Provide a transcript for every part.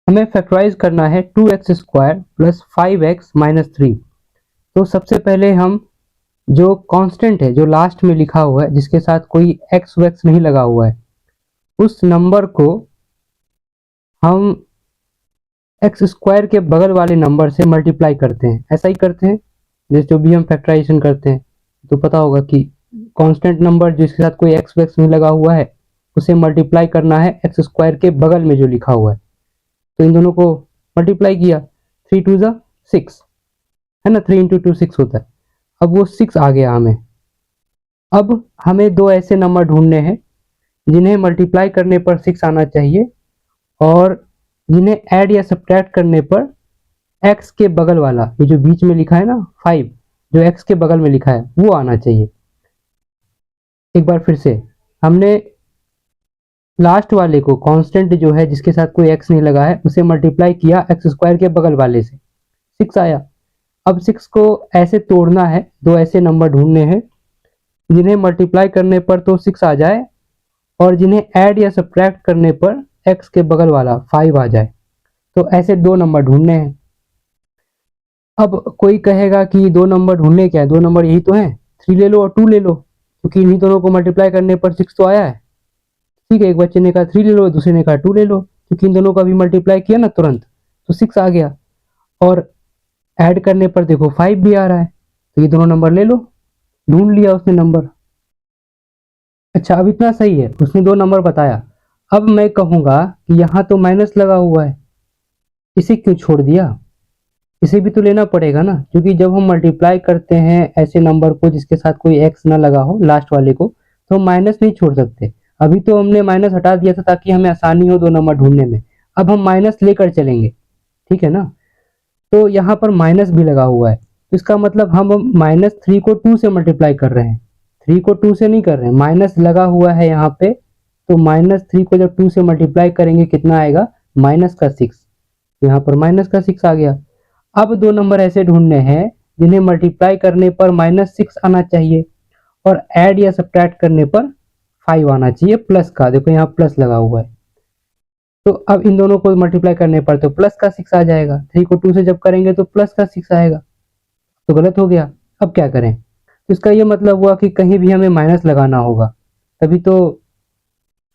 हमें फैक्टराइज करना है 2x² प्लस 5x माइनस 3। तो सबसे पहले हम जो कांस्टेंट है जो लास्ट में लिखा हुआ है जिसके साथ कोई एक्स वैक्स नहीं लगा हुआ है उस नंबर को हम x² के बगल वाले नंबर से मल्टीप्लाई करते हैं। ऐसा ही करते हैं जैसे जो भी हम फैक्टराइजेशन करते हैं तो पता होगा कि कांस्टेंट नंबर जिसके साथ कोई एक्स वैक्स नहीं लगा हुआ है उसे मल्टीप्लाई करना है x² के बगल में जो लिखा हुआ है। तो इन दोनों को मल्टीप्लाई किया, 3 2 ज़ा 6 है ना, 3 इंटू 2 6 होता है। अब वो 6 आ गया हमें। अब हमें दो ऐसे नंबर ढूंढने हैं जिन्हें मल्टीप्लाई करने पर 6 आना चाहिए और जिन्हें ऐड या सब्ट्रैक्ट करने पर x के बगल वाला ये जो बीच में लिखा है ना 5 जो x के बगल में लिखा है वो आना चाहिए। एक बार फिर से हमने लास्ट वाले को कांस्टेंट जो है जिसके साथ कोई x नहीं लगा है उसे मल्टीप्लाई किया x² के बगल वाले से, 6 आया। अब 6 को ऐसे तोड़ना है, दो ऐसे नंबर ढूंढने हैं जिन्हें मल्टीप्लाई करने पर तो 6 आ जाए और जिन्हें ऐड या सब्ट्रैक्ट करने पर x के बगल वाला 5 आ जाए। तो ऐसे दो नंबर ढूंढने हैं। अब कोई कहेगा कि दो नंबर ढूंढने क्या है, दो नंबर यही तो हैं, 3 ले लो और 2 ले लो क्योंकि इन्हीं दोनों को मल्टीप्लाई करने पर 6 तो आया है। ठीक है, एक बच्चे ने कहा 3 ले लो, दूसरे ने कहा 2 ले लो क्योंकि इन दोनों का भी मल्टीप्लाई किया ना तुरंत तो 6 आ गया और ऐड करने पर देखो 5 भी आ रहा है तो ये दोनों नंबर ले लो। ढूंढ लिया उसने नंबर। अच्छा, अब इतना सही है, उसने दो नंबर बताया। अब मैं कहूंगा कि यहाँ तो माइनस लगा हुआ है, इसे क्यों छोड़ दिया, इसे भी तो लेना पड़ेगा ना क्योंकि जब हम मल्टीप्लाई करते हैं ऐसे नंबर को जिसके साथ कोई एक्स ना लगा हो लास्ट वाले को तो हम माइनस नहीं छोड़ सकते। अभी तो हमने माइनस हटा दिया था ताकि हमें आसानी हो दो नंबर ढूंढने में। अब हम माइनस लेकर चलेंगे, ठीक है ना। तो यहाँ पर माइनस भी लगा हुआ है तो इसका मतलब हम -3 को 2 से मल्टीप्लाई कर रहे हैं, 3 को 2 से नहीं कर रहे हैं, माइनस लगा हुआ है यहाँ पे। तो -3 को जब 2 से मल्टीप्लाई करेंगे कितना आएगा, -6। यहाँ पर -6 आ गया। अब दो नंबर ऐसे ढूंढने हैं जिन्हें मल्टीप्लाई करने पर -6 आना चाहिए और ऐड या सब्ट्रैक्ट करने पर 5 आना चाहिए प्लस का। देखो यहाँ प्लस लगा हुआ है तो अब इन दोनों को मल्टीप्लाई करने पर तो प्लस का 6 आ जाएगा। 3 को 2 से जब करेंगे तो प्लस का 6 आएगा, तो गलत हो गया। अब क्या करें, तो इसका ये मतलब हुआ कि कहीं भी हमें माइनस लगाना होगा तभी तो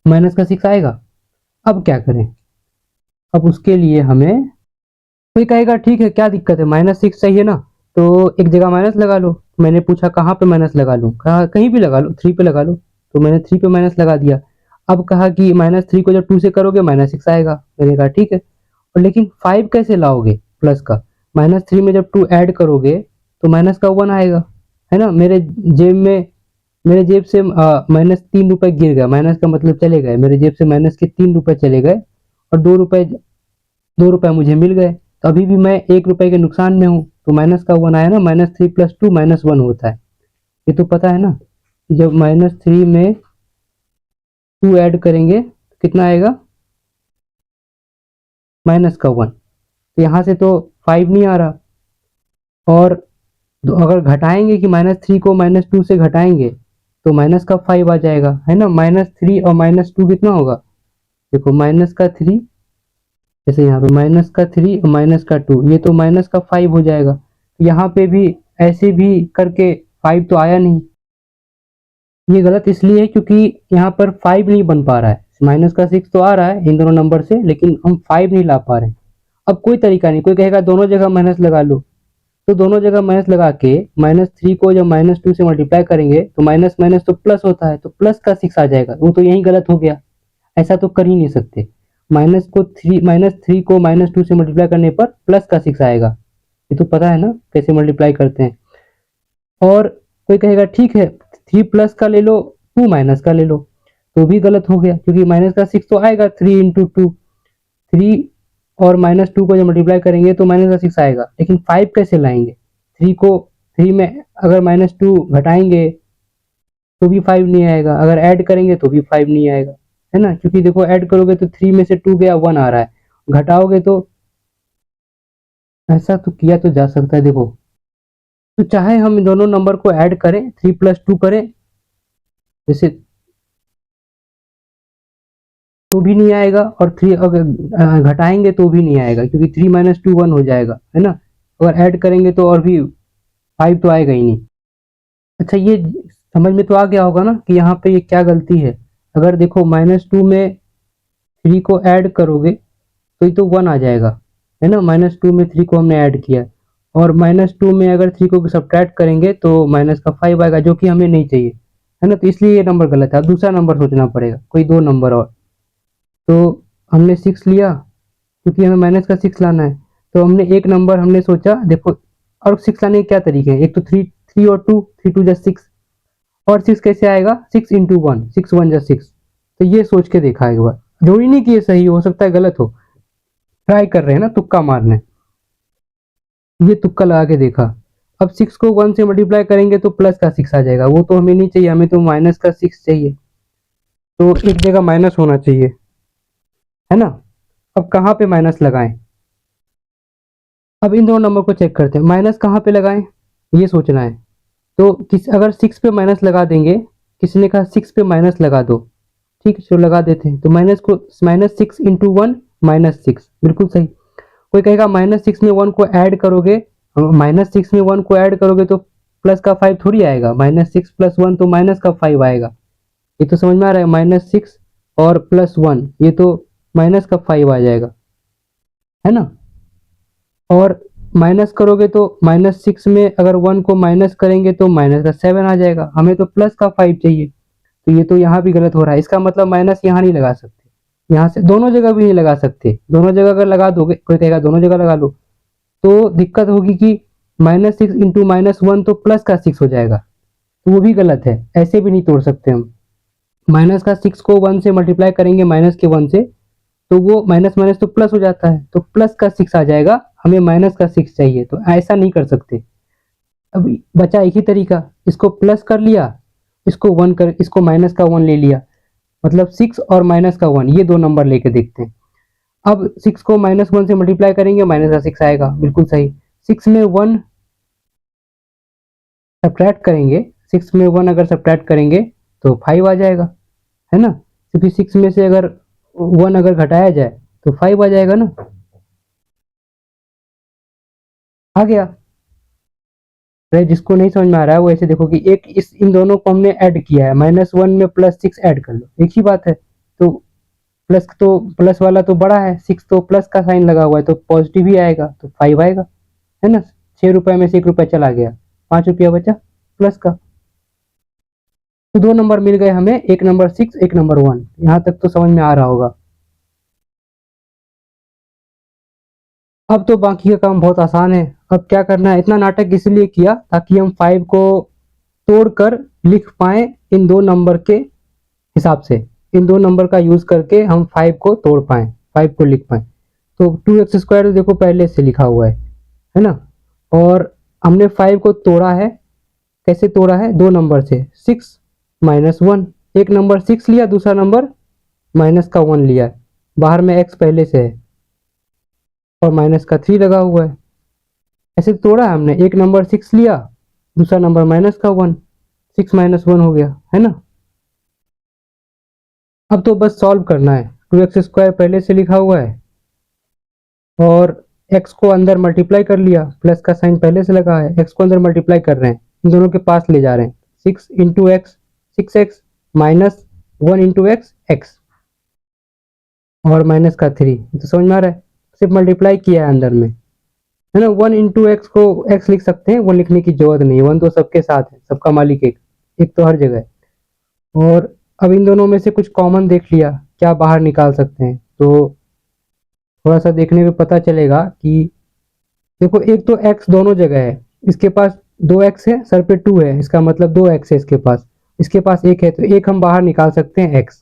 -6 आएगा। अब क्या करें, अब उसके लिए हमें कोई कहेगा ठीक है क्या दिक्कत है, -6 चाहिए ना तो एक जगह माइनस लगा लो। मैंने पूछा कहाँ पे माइनस लगा लूँ, कहा कहीं भी लगा लो, 3 पे लगा लो। तो मैंने 3 पे माइनस लगा दिया। अब कहा कि -3 को जब 2 से करोगे -6 आएगा। मैंने कहा ठीक है, और लेकिन 5 कैसे लाओगे प्लस का, -3 में जब 2 ऐड करोगे तो माइनस का 1 आएगा, है ना। मेरे जेब से -3 रुपए गिर गया, माइनस का मतलब चले गए, मेरे जेब से माइनस के 3 रुपए चले गए और 2 रुपए मुझे मिल गए। तो अभी भी मैं 1 रुपए के नुकसान में हूँ। तो माइनस का 1 आया ना, -3 + 2 -1 होता है। ये तो पता है ना कि जब -3 में 2 ऐड करेंगे तो कितना आएगा, माइनस का 1। तो यहाँ से तो 5 नहीं आ रहा। और अगर घटाएंगे कि -3 को -2 से घटाएंगे तो माइनस का 5 आ जाएगा, है ना। -3 और -2 कितना होगा, देखो माइनस का 3, जैसे यहाँ पे माइनस का 3 और माइनस का 2, ये तो माइनस का 5 हो जाएगा। यहाँ पे भी ऐसे भी करके 5 तो आया नहीं। ये गलत इसलिए है क्योंकि यहाँ पर 5 नहीं बन पा रहा है, माइनस का 6 तो आ रहा है इन दोनों नंबर से लेकिन हम 5 नहीं ला पा रहे हैं। अब कोई तरीका नहीं, कोई कहेगा दोनों जगह माइनस लगा लो, तो दोनों जगह माइनस लगा के -3 को जब -2 से मल्टीप्लाई करेंगे तो माइनस माइनस तो प्लस होता है, तो प्लस का 6 आ जाएगा। वो तो यही गलत हो गया, ऐसा तो कर ही नहीं सकते। -3 को -2 से मल्टीप्लाई करने पर प्लस का 6 आएगा। ये तो पता है ना कैसे मल्टीप्लाई करते हैं। और कोई कहेगा ठीक है 3 प्लस का ले लो, 2 माइनस का ले लो, तो भी गलत हो गया क्योंकि माइनस का 6 तो आएगा, 3 इंटू 2, 3 और -2 को जब मल्टीप्लाई करेंगे तो माइनस का 6 आएगा। लेकिन 5 कैसे लाएंगे, 3 में अगर -2 घटाएंगे तो भी 5 नहीं आएगा, अगर ऐड करेंगे तो भी 5 नहीं आएगा, है ना। क्योंकि देखो ऐड करोगे तो 3 में से 2 गया, 1 आ रहा है, घटाओगे तो ऐसा तो किया तो जा सकता है। देखो तो चाहे हम इन दोनों नंबर को ऐड करें, 3 + 2 करें, जैसे तो भी नहीं आएगा, और 3 अगर घटाएंगे तो भी नहीं आएगा, क्योंकि 3 माइनस 2 1 हो जाएगा, है ना। अगर ऐड करेंगे तो और भी 5 तो आएगा ही नहीं। अच्छा, ये समझ में तो आ गया होगा ना कि यहाँ पे ये क्या गलती है। अगर देखो -2 में 3 को ऐड करोगे तो ये तो 1 आ जाएगा, है ना। -2 में 3 को हमने ऐड किया, और -2 में अगर 3 को सब्ट्रैक्ट करेंगे तो माइनस का 5 आएगा, जो कि हमें नहीं चाहिए, है ना। तो इसलिए ये नंबर गलत है। अब दूसरा नंबर सोचना पड़ेगा, कोई 2 नंबर और। तो हमने 6 लिया, क्योंकि हमें माइनस का 6 लाना है, तो हमने एक नंबर हमने सोचा, देखो। और 6 लाने के क्या तरीके हैं, एक तो 3 और 2, 3 2 जा 6, और 6 कैसे आएगा, 6 इंटू 1, 6 1 जा 6। तो ये सोच के देखा एक बार, जोड़ी नहीं कि ये सही हो सकता है गलत हो, ट्राई कर रहे हैं ना, तुक्का मारना है। ये तुक्का लगा के देखा। अब 6 को 1 से मल्टीप्लाई करेंगे तो प्लस का 6 आ जाएगा, वो तो हमें नहीं चाहिए, हमें तो माइनस का 6 चाहिए। तो एक जगह माइनस होना चाहिए, है ना। अब कहाँ पे माइनस लगाएं, अब इन दोनों नंबर को चेक करते हैं, माइनस कहाँ पे लगाएं, ये सोचना है। तो अगर 6 पे माइनस लगा देंगे, किसी ने कहा 6 पे माइनस लगा दो, ठीक है, चलो लगा देते हैं। तो -6 इंटू 1 -6, बिल्कुल सही। कोई कहेगा -6 में 1 को ऐड करोगे, -6 में 1 को ऐड करोगे तो प्लस का 5 थोड़ी आएगा, -6 प्लस 1 तो माइनस का 5 आएगा। ये तो समझ में आ रहा है, -6 और +1, ये तो माइनस का 5 आ जाएगा, है ना। और माइनस करोगे तो -6 में अगर 1 को माइनस करेंगे तो माइनस का 7 आ जाएगा, हमें तो प्लस का 5 चाहिए। तो ये तो यहाँ भी गलत हो रहा है, इसका मतलब माइनस यहाँ नहीं लगा सकते, यहाँ से दोनों जगह भी नहीं लगा सकते। दोनों जगह अगर लगा दोगे, कोई कहेगा दोनों जगह लगा लो, तो दिक्कत होगी कि -6 इंटू -1 तो प्लस का 6 हो जाएगा, तो वो भी गलत है, ऐसे भी नहीं तोड़ सकते हम। माइनस का 6 को 1 से मल्टीप्लाई करेंगे, माइनस के 1 से, तो वो माइनस माइनस तो प्लस हो जाता है, तो प्लस का 6 आ जाएगा, हमें माइनस का 6 चाहिए, तो ऐसा नहीं कर सकते। अब बचा एक ही तरीका, इसको प्लस कर लिया, इसको माइनस का 1 ले लिया, मतलब 6 और माइनस का 1, ये दो नंबर लेके देखते हैं। अब 6 को -1 से मल्टीप्लाई करेंगे, माइनस का 6 आएगा, बिल्कुल सही। 6 में 1 सब्ट्रैक्ट करेंगे, 6 में 1 अगर सब्ट्रैक्ट करेंगे तो 5 आ जाएगा, है ना। क्योंकि 6 में से अगर 1 अगर घटाया जाए तो 5 आ जाएगा ना, आ गया। अरे जिसको नहीं समझ में आ रहा है वो ऐसे देखो कि एक इन दोनों को हमने ऐड किया है, -1 में +6 ऐड कर लो, एक ही बात है। तो प्लस वाला तो बड़ा है, 6 तो प्लस का साइन लगा हुआ है, तो पॉजिटिव ही आएगा, तो 5 आएगा, है ना। 6 रुपए में से 1 रुपया चला गया, 5 रुपया बचा प्लस का। तो दो नंबर मिल गए हमें, एक नंबर 6, एक नंबर 1। यहाँ तक तो समझ में आ रहा होगा। अब तो बाकी का काम बहुत आसान है। अब क्या करना है, इतना नाटक इसलिए किया ताकि हम 5 को तोड़कर लिख पाए इन दो नंबर के हिसाब से, इन दो नंबर का यूज करके हम 5 को तोड़ पाए, 5 को लिख पाए। तो 2x² देखो पहले से लिखा हुआ है ना। और हमने 5 को तोड़ा है, कैसे तोड़ा है, दो नंबर से, 6 -1, एक नंबर 6 लिया, दूसरा नंबर माइनस का 1 लिया, बाहर में x पहले से है और माइनस का 3 लगा हुआ है। ऐसे तोड़ा है हमने, एक नंबर 6 लिया, दूसरा नंबर माइनस का 1, 6 -1 हो गया, है ना। अब तो बस सॉल्व करना है। 2x² पहले से लिखा हुआ है और x को अंदर मल्टीप्लाई कर लिया, प्लस का साइन पहले से लगा है, x को अंदर मल्टीप्लाई कर रहे हैं, इन दोनों के पास ले जा रहे हैं। 6 into x 6x -1 into x x, और माइनस का 3, तो समझ में आ रहा है, सिर्फ मल्टीप्लाई किया है अंदर में, है ना। 1 इंटू एक्स को x लिख सकते हैं, वो लिखने की जरूरत नहीं, 1 तो सबके साथ है, सबका मालिक एक, एक तो हर जगह है। और अब इन दोनों में से कुछ कॉमन देख लिया, क्या बाहर निकाल सकते हैं, तो थोड़ा सा देखने में पता चलेगा कि देखो, एक तो x दोनों जगह है, इसके पास 2x है, सर पे 2 है, इसका मतलब 2x है इसके पास 1 है, तो एक हम बाहर निकाल सकते हैं x,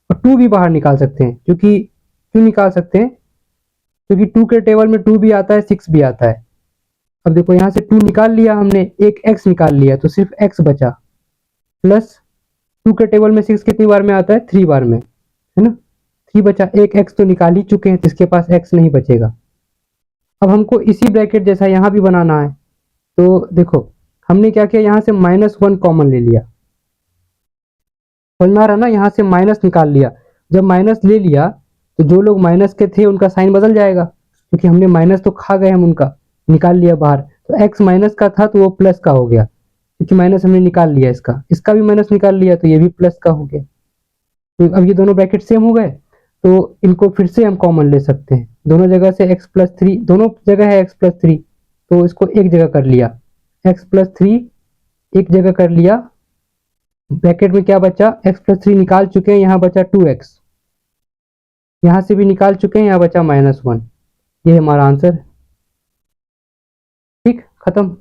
और 2 भी बाहर निकाल सकते हैं, क्योंकि क्यों निकाल सकते हैं, क्योंकि 2 के टेबल में 2 भी आता है, 6 भी आता है। अब देखो यहाँ से 2 निकाल लिया हमने, एक x निकाल लिया, तो सिर्फ x बचा, प्लस 2 के टेबल में 6 कितनी बार में आता है, 3 बार में, है ना। 3 बचा, एक x तो निकाल ही चुके हैं, तो इसके पास x नहीं बचेगा। अब हमको इसी ब्रैकेट जैसा यहाँ भी बनाना है, तो देखो हमने क्या किया, यहाँ से -1 कॉमन ले लिया, समझ में आ रहा ना, यहाँ से माइनस निकाल लिया, जब माइनस ले लिया तो जो लोग माइनस के थे उनका साइन बदल जाएगा, क्योंकि हमने माइनस तो खा गए, हम उनका निकाल लिया बाहर। तो एक्स माइनस का था तो वो प्लस का हो गया, क्योंकि माइनस हमने निकाल लिया, इसका भी माइनस निकाल लिया तो ये भी प्लस का हो गया। तो अब ये दोनों ब्रैकेट सेम हो गए, तो इनको फिर से हम कॉमन ले सकते हैं। दोनों जगह से x प्लस थ्री, दोनों जगह है x प्लस थ्री, तो इसको एक जगह कर लिया, x प्लस थ्री एक जगह कर लिया। ब्रैकेट में क्या बचा, x प्लस थ्री निकाल चुके हैं, यहाँ बचा 2x, यहाँ से भी निकाल चुके हैं, यहाँ बचा -1। ये हमारा आंसर। ठीक, खत्म।